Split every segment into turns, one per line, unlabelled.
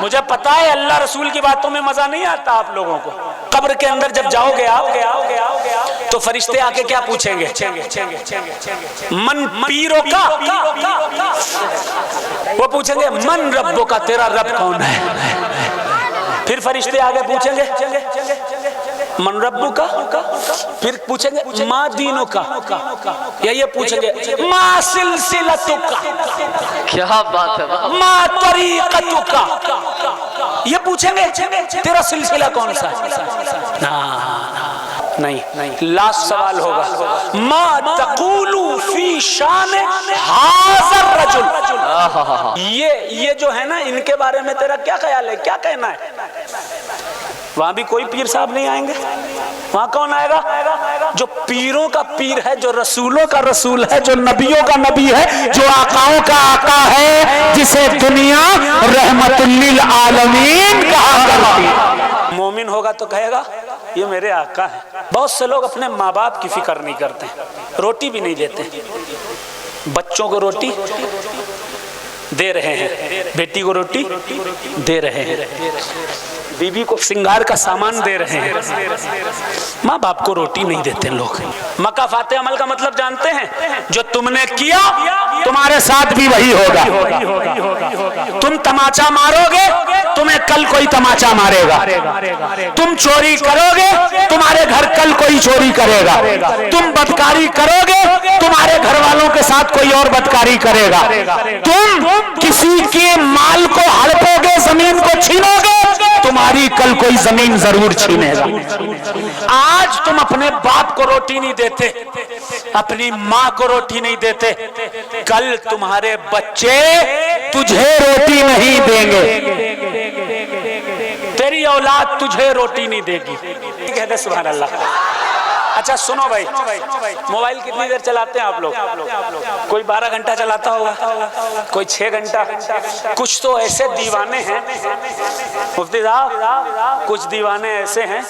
مجھے پتا ہے اللہ رسول کی باتوں میں مزہ نہیں آتا آپ لوگوں کو. قبر کے اندر جب جاؤ گے آپ تو فرشتے آ کے کیا پوچھیں گے؟ من پیروں کا، وہ پوچھیں گے من ربوں کا، تیرا رب کون ہے؟ پھر فرشتے آگے پوچھیں گے من ربو کا، پھر پوچھیں گے ما دینو کا، یا یہ پوچھیں گے ما سلسلتو کا،
کیا بات ہے،
ما طریقتو کا، یہ پوچھیں گے تیرا سلسلہ کون سا ہے؟ نہیں، لاسٹ سوال ہوگا ما تقولو فی شان ھذا الرجل، یہ جو ہے نا ان کے بارے میں تیرا کیا خیال ہے، کیا کہنا ہے؟ وہاں بھی کوئی پیر صاحب نہیں آئیں گے. وہاں کون آئے گا؟ جو پیروں کا پیر ہے، جو رسولوں کا رسول ہے، جو نبیوں کا نبی ہے، جو آقاؤں کا آقا ہے، جسے دنیا رحمت للعالمین کہا کرتی. مومن ہوگا تو کہے گا یہ میرے آقا ہے. بہت سے لوگ اپنے ماں باپ کی فکر نہیں کرتے، روٹی بھی نہیں دیتے. بچوں کو روٹی دے رہے ہیں، بیٹی کو روٹی دے رہے ہیں، بیوی کو سنگار کا سامان دے رہے ہیں، ماں باپ کو روٹی نہیں دیتے لوگ. مکہ فاتح عمل کا مطلب جانتے ہیں؟ جو تم نے کیا تمہارے ساتھ بھی وہی ہوگا. تم تماچا مارو گے تمہیں کل کوئی تماچا مارے گا. تم چوری کرو گے تمہارے گھر کل کوئی چوری کرے گا. تم بدکاری کرو گے تمہارے گھر والوں کے ساتھ کوئی اور بدکاری کرے گا. تم کسی کے مال کو ہڑپو گے، زمین کو چھینو گے، تمہاری کل کوئی زمین ضرور چھینے گا. آج تم اپنے باپ کو روٹی نہیں دیتے، اپنی ماں کو روٹی نہیں دیتے، کل تمہارے بچے تجھے روٹی نہیں دیں گے، تیری اولاد تجھے روٹی نہیں دے گی. کہتے سبحان اللہ. اچھا سنو بھائی، موبائل کتنی دیر چلاتے ہیں آپ لوگ؟ کوئی 12 گھنٹہ چلاتا ہوگا، کوئی 6 گھنٹہ. کچھ تو ایسے دیوانے ہیں مفتی صاحب، کچھ دیوانے ایسے ہیں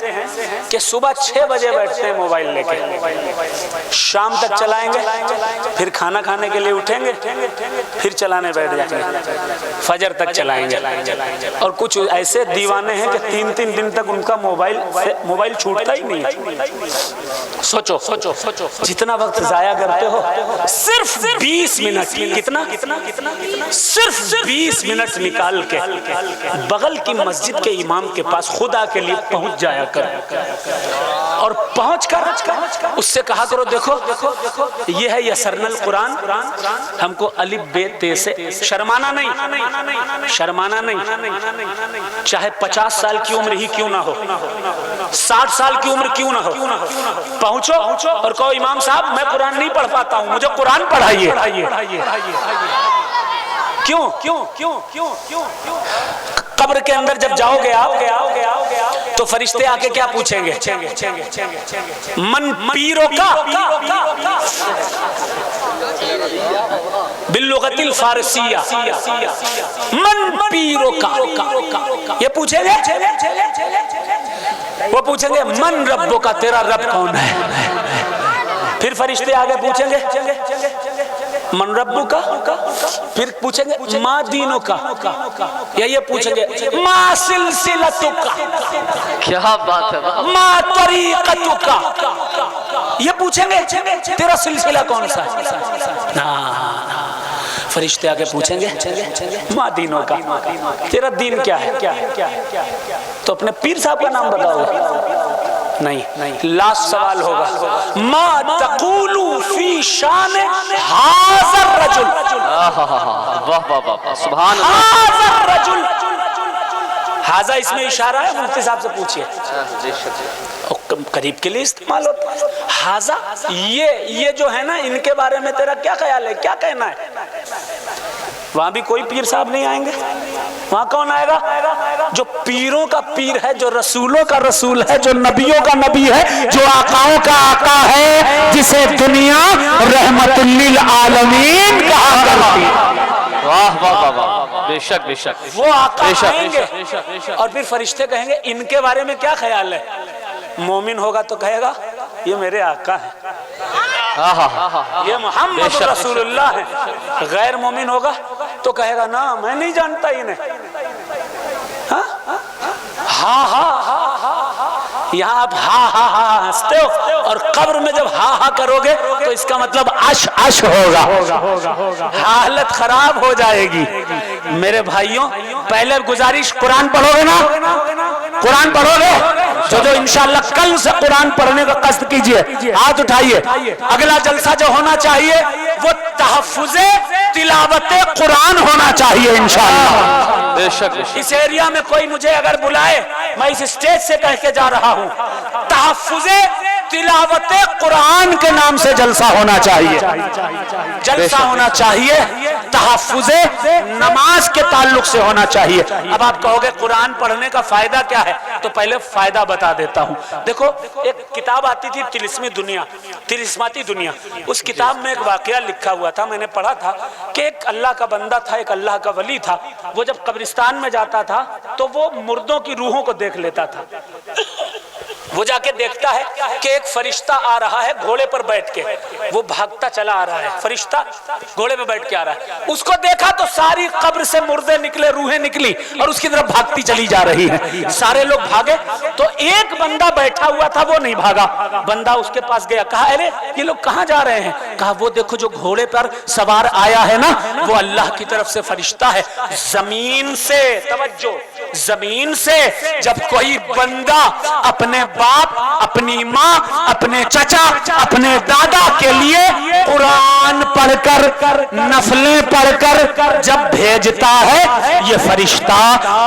کہ صبح 6 بجے بیٹھتے ہیں موبائل لے کے، شام تک چلائیں گے، پھر کھانا کھانے کے لیے اٹھیں گے، پھر چلانے بیٹھ جائیں گے، فجر تک چلائیں گے. اور کچھ ایسے دیوانے ہیں کہ 3 دن تک ان کا موبائل چھوٹتا ہی نہیں. سوچو جتنا وقت ضائع کرتے ہو، صرف 20 منٹ، کتنا صرف 20 منٹ نکال کے بغل کی مسجد کے امام کے پاس خدا کے لیے پہنچ جایا کرو، اور پہنچ کر اس سے کہا کرو دیکھو یہ ہے یسرنا القرآن، ہم کو الف بے تے سے شرمانا نہیں، چاہے 50 سال کی عمر ہی کیوں نہ ہو، 60 سال کی عمر کیوں نہ ہو، پہنچو اور کہو امام صاحب میں قرآن نہیں پڑھ پاتا ہوں، مجھے قرآن پڑھائیے. کیوں؟ قبر کے اندر جب جاؤ گے آپ تو فرشتے آ کے کیا پوچھیں گے؟ من پیروں کا، باللغت الفارسیہ من پیروں کا، یہ پوچھیں گے. وہ پوچھیں گے من ربوں کا، تیرا رب کون ہے؟ پھر فرشتے آگے پوچھیں گے من ربو کا، پھر پوچھیں گے ما دینو کا، یا یہ پوچھیں گے ما سلسلتو کا،
کیا بات ہے،
ما طریقتو کا، یہ پوچھیں گے تیرا سلسلہ کون سا ہے؟ فرشتے آگے پوچھیں گے ما دینو کا، تیرا دین کیا ہے؟ تو اپنے پیر صاحب کا نام بتاؤ گے؟ نہیں، لاسٹ سوال ہوگا ما تقولو فی شان ھذا الرجل،
واہ سبحان اللہ.
ھذا الرجل، ھذا اس میں اشارہ ہے، مفتی صاحب سے پوچھئے، قریب کے لیے استعمال ہوتا ہے. ھذا یہ جو ہے نا ان کے بارے میں تیرا کیا خیال ہے، کیا کہنا ہے؟ وہاں بھی کوئی پیر صاحب نہیں آئیں گے. وہاں کون آئے گا؟ جو پیروں کا پیر ہے، جو رسولوں کا رسول ہے، جو نبیوں کا نبی ہے، جو آقاؤں کا آقا ہے، جسے دنیا رحمت للعالمین کہا کرتی.
واہ بے شک
وہ آقا آئیں گے اور پھر فرشتے کہیں گے ان کے بارے میں کیا خیال ہے؟ مومن ہوگا تو کہے گا یہ میرے آقا ہے، یہ محمد رسول اللہ ہے. غیر مومن ہوگا تو کہے گا نا میں نہیں جانتا انہیں. हा हा यहाँ आप हा हा हा हंसते हो, और कब्र में जब हा हा करोगे तो इसका मतलब अश अश होगा, हालत खराब हो जाएगी। मेरे भाइयों, पहले गुजारिश, कुरान पढ़ोगे ना? कुरान पढ़ोगे? जो इंशाअल्लाह कल से कुरान पढ़ने का कष्ट कीजिए, हाथ उठाइए। अगला जलसा जो होना चाहिए वो तहफ्फुज़े तिलावते कुरान होना चाहिए इंशाअल्लाह।
बेशक।
इस एरिया में कोई मुझे अगर बुलाए, मैं इस स्टेज से कह के जा रहा हूँ, तहफ्फुज़े तिलावते कुरान के नाम से जलसा होना चाहिए, जलसा होना चाहिए, तहफ्फुज़े नमाज के ताल्लुक से होना चाहिए। अब आप कहोगे कुरान पढ़ने का फायदा क्या है, तो पहले फायदा बता देता हूँ। देखो, एक किताब आती थी तिलिस्मी दुनिया, तिलिस्माती दुनिया, उस किताब में एक वाकया लिखा हुआ था, मैंने पढ़ा था कि एक अल्लाह का बंदा था, एक अल्लाह का वली था। वो जब कब्रिस्तान में जाता था तो वो मुर्दों की रूहों को देख लेता था। वो जाके देखता है कि एक फरिश्ता आ रहा है घोड़े पर बैठ के, वो भागता चला आ रहा है, फरिश्ता घोड़े पे बैठ के आ रहा है। उसको देखा तो सारी कब्र से मुर्दे निकले, रूहें निकली और उसकी तरफ भागती चली जा रही है। सारे लोग भागे तो एक बंदा बैठा हुआ था, वो नहीं भागा। बंदा उसके पास गया, कहा अरे ये लोग कहाँ जा रहे हैं? कहा वो देखो जो घोड़े पर सवार आया है ना, वो अल्लाह की तरफ से फरिश्ता है। जमीन से, तवज्जो, जमीन से जब कोई बंदा अपने बाप, अपनी माँ, अपने चचा, अपने दादा के लिए कुरान पढ़कर, नफलें पढ़कर जब भेजता है, ये फरिश्ता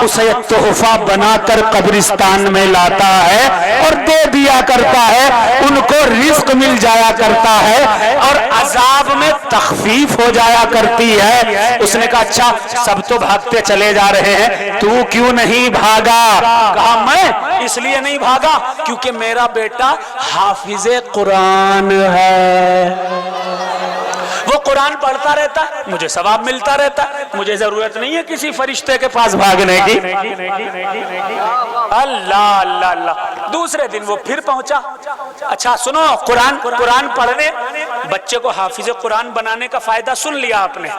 उसे तोहफा बनाकर कब्रिस्तान में लाता है और दे दिया करता है, उनको रिस्क मिल जाया करता है और अजाब में तखफीफ हो जाया करती है। उसने कहा अच्छा, सब तो भागते चले जा रहे हैं, तू क्यों नहीं भागा? कहा मैं इसलिए नहीं भागा क्योंकि मेरा बेटा हाफिज़े कुरान है, वो कुरान पढ़ता रहता है, मुझे सवाब मिलता रहता है, मुझे जरूरत नहीं है किसी फरिश्ते के पास भागने की। अल्लाह अल्लाह अल्लाह। दूसरे दिन वो फिर पहुंचा। अच्छा सुनो, कुरान पढ़ने, बच्चे को हाफिज़े कुरान बनाने का फायदा सुन लिया आपने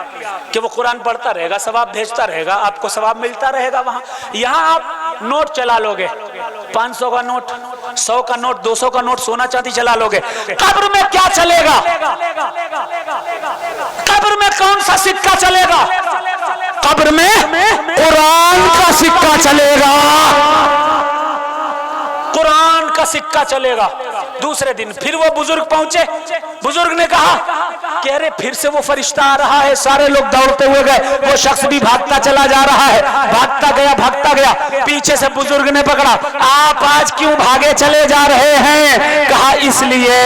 कि वो कुरान पढ़ता रहेगा, सवाब भेजता रहेगा, आपको सवाब मिलता रहेगा। वहां यहाँ आप नोट चला लोगे, 500 का नोट, 100 का नोट, 200 का नोट, सोना चांदी चला लोगे, कब्र में क्या चलेगा? कब्र में कौन सा सिक्का चलेगा? कब्र में कुरान का सिक्का चलेगा, कुरान का सिक्का चलेगा। दूसरे दिन फिर वो बुजुर्ग पहुंचे। बुजुर्ग ने कहा कि अरे फिर से वो फरिश्ता आ रहा है। सारे लोग दौड़ते हुए गए, वो शख्स भी भागता चला जा रहा है, भागता गया। पीछे से बुजुर्ग ने पकड़ा, आप आज क्यों भागे चले जा रहे हैं? कहा इसलिए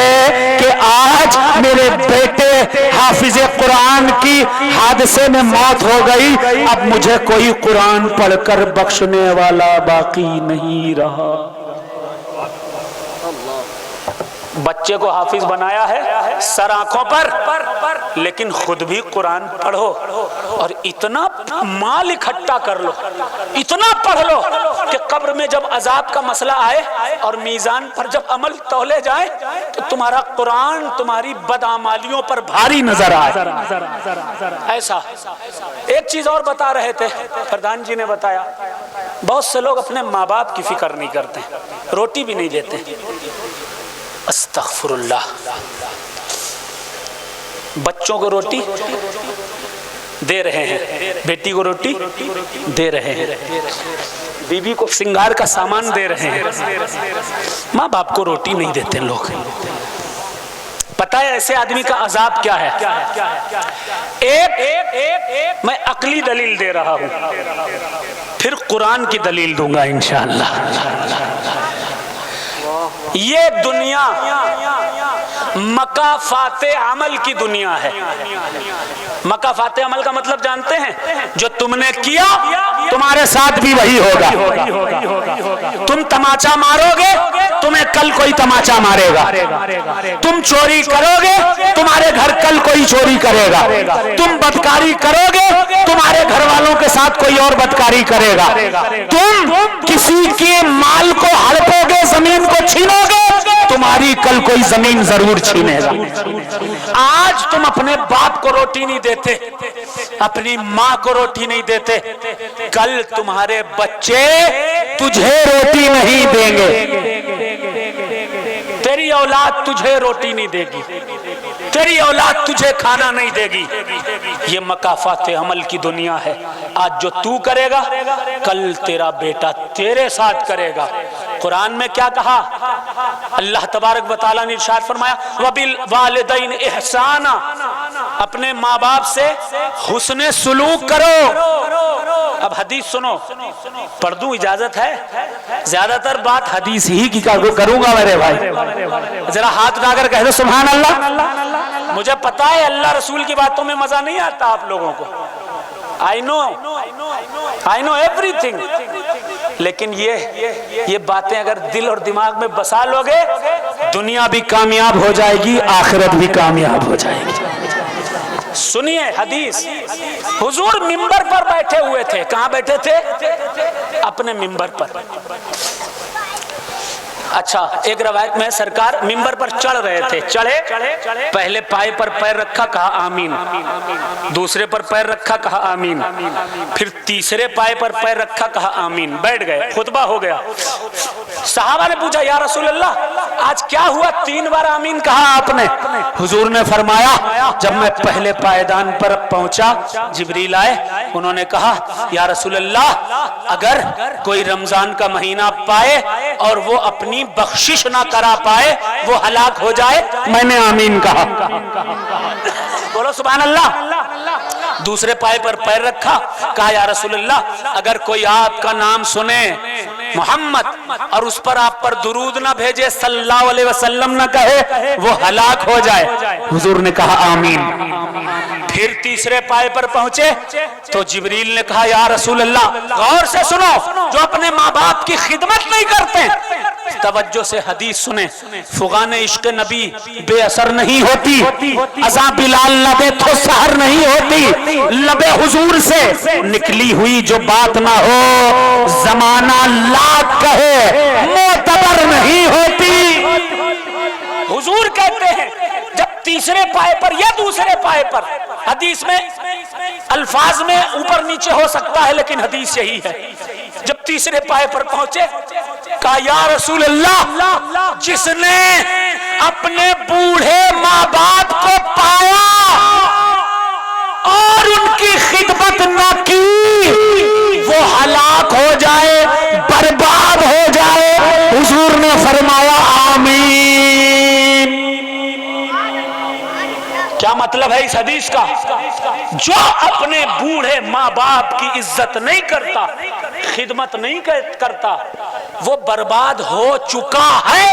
कि आज मेरे बेटे हाफिज़े कुरान की हादसे में मौत हो गई, अब मुझे कोई कुरान पढ़कर बख्शने वाला बाकी नहीं रहा। बच्चे को हाफिज बनाया है सर आंखों पर, लेकिन खुद भी कुरान पढ़ो और इतना माल इकट्ठा कर लो, इतना पढ़ लो कि कब्र में जब अजाब का मसला आए और मीजान पर जब अमल तौले जाए तो तुम्हारा कुरान तुम्हारी बदआमालियों पर भारी नजर आए। ऐसा एक चीज और बता रहे थे प्रधान जी ने बताया, बहुत से लोग अपने माँ बाप की फिक्र नहीं करते, रोटी भी नहीं देते। अस्तगफिरुल्लाह। बच्चों को रोटी दे रहे हैं, बेटी को रोटी दे रहे हैं, बीवी को श्रृंगार का सामान दे रहे हैं, माँ बाप को रोटी नहीं देते लोग। पता है ऐसे आदमी का अजाब क्या है? एक मैं अकली दलील दे रहा हूं, फिर कुरान की दलील दूंगा इंशाअल्लाह। ये दुनिया मकाफाते अमल की दुनिया है। मकाफाते अमल का मतलब जानते हैं? जो तुमने किया तुम्हारे साथ भी वही होगा। तुम तमाचा मारोगे, तुम्हें कल कोई तमाचा मारेगा। तुम चोरी करोगे, तुम्हारे घर कल कोई चोरी करेगा। तुम बदकारी करोगे, तुम्हारे घर वालों के साथ कोई और बदकारी करेगा। तुम किसी के माल को हड़पोगे, जमीन को छीनोगे, तुम्हारी कल कोई जमीन जरूर छीनेगा। आज तुम अपने बाप को रोटी नहीं देते, अपनी माँ को रोटी नहीं देते, कल तुम्हारे बच्चे तुझे रोटी नहीं देंगे, तेरी औलाद तुझे रोटी नहीं देगी, तेरी औलाद तुझे खाना नहीं देगी। ये मकाफात अमल की दुनिया है। आज जो तू करेगा कल तेरा बेटा तेरे साथ करेगा। कुरान में क्या कहा? अल्लाह तबारक व तआला ने इरशाद फरमाया वबिल वालिदैन इहसाना, अपने माँ बाप से हुस्ने सुलूक करो। अब हदीस सुनो, पढ़ दूं, इजाजत है? ज्यादातर बात हदीस ही की करूंगा मेरे भाई। जरा हाथ उठाकर कह दो सुभान अल्लाह। मुझे पता है अल्लाह रसूल की बातों में मजा नहीं आता आप लोगों को, आई नो एवरीथिंग, लेकिन ये बातें अगर दिल और दिमाग में बसा लोगे, दुनिया भी कामयाब हो जाएगी, आखिरत भी कामयाब हो जाएगी। सुनिए हदीस। हुजूर मिंबर पर बैठे हुए थे। कहां बैठे थे? अपने मिंबर पर। अच्छा, एक रवायत में सरकार मिंबर पर चढ़ रहे थे, चढ़े, पहले पाए पर पैर रखा, कहा आमीन, दूसरे पर पैर रखा, कहा आमीन, फिर तीसरे पाए पर पैर रखा, कहा आमीन, बैठ गए, खुतबा हो गया। सहाबा ने पूछा या रसूल अल्लाह आज क्या हुआ, 3 बार आमीन कहा आपने? हुजूर ने फरमाया जब मैं पहले पायदान पर पहुंचा जिब्रील आए, उन्होंने कहा या रसूल अल्लाह अगर कोई रमजान का महीना पाए और वो अपनी बख्शिश ना करा पाए, वो हलाक हो जाए, मैंने आमीन कहा। बोलो सुभान अल्लाह। दूसरे पाए पर पैर रखा, कहा या रसूल अल्लाह अगर कोई आपका नाम सुने मोहम्मद और उस पर आप पर दुरूद ना भेजे, सल्लल्लाहु अलैहि वसल्लम ना कहे, वो हलाक हो जाए। हुजूर ने कहा आमीन। फिर तीसरे पाए पर पहुंचे तो जिब्रील ने कहा या रसूल अल्लाह गौर से सुनो, जो अपने माँ बाप की खिदमत नहीं करते, तवज्जो से हदीस सुने, फुगान इश्क नबी बेअसर नहीं होती, अज़ा बिलाल न दे तो सहर नहीं होती, लबे हुजूर से निकली हुई जो बात ना हो, जमाना लाख कहे मोतबर नहीं होती। हुजूर कहते हैं जब तीसरे पाए पर या दूसरे पाए पर, हदीस में अल्फाज में ऊपर नीचे हो सकता है लेकिन हदीस यही है, जब तीसरे पाए पर पहुंचे कहा या रसूल अल्लाह जिसने अपने बूढ़े माँ बाप को पाया और उनकी खिदमत न की, वो हलाक हो जाए, बर्बाद हो जाए। हुजूर ने फरमाया आमीन। क्या मतलब है इस हदीस का? जो अपने बूढ़े माँ बाप की इज्जत नहीं करता, खिदमत नहीं करता, वो बर्बाद हो चुका है,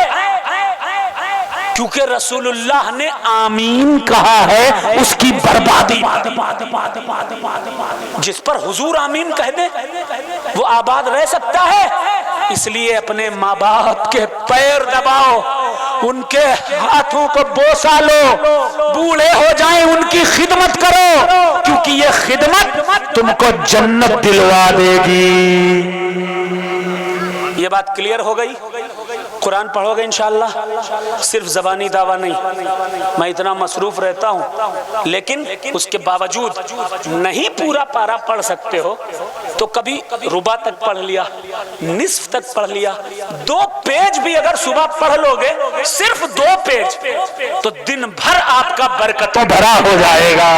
क्योंकि रसूलुल्लाह ने आमीन कहा है उसकी बर्बादी। जिस पर हुजूर आमीन कह दे वो आबाद रह सकता है। इसलिए अपने माँ बाप के पैर दबाओ, उनके हाथों को बोसा लो, बूढ़े हो जाएं उनकी खिदमत करो, क्योंकि ये खिदमत तुमको जन्नत दिलवा देगी। ये बात क्लियर हो गई? कुरान पढ़ोगे इंशाअल्लाह, सिर्फ ज़बानी दावा नहीं। मैं इतना मसरूफ रहता हूँ, लेकिन उसके बावजूद नहीं पूरा पारा पढ़ सकते हो तो कभी रुबा तक पढ़ लिया, निस्फ तक पढ़ लिया, 2 पेज भी अगर सुबह पढ़ लोगे, सिर्फ 2 पेज, तो दिन भर आपका बरकतों भरा हो जाएगा।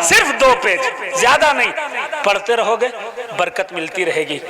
सिर्फ 2 पेज, ज्यादा नहीं, पढ़ते रहोगे बरकत मिलती रहेगी।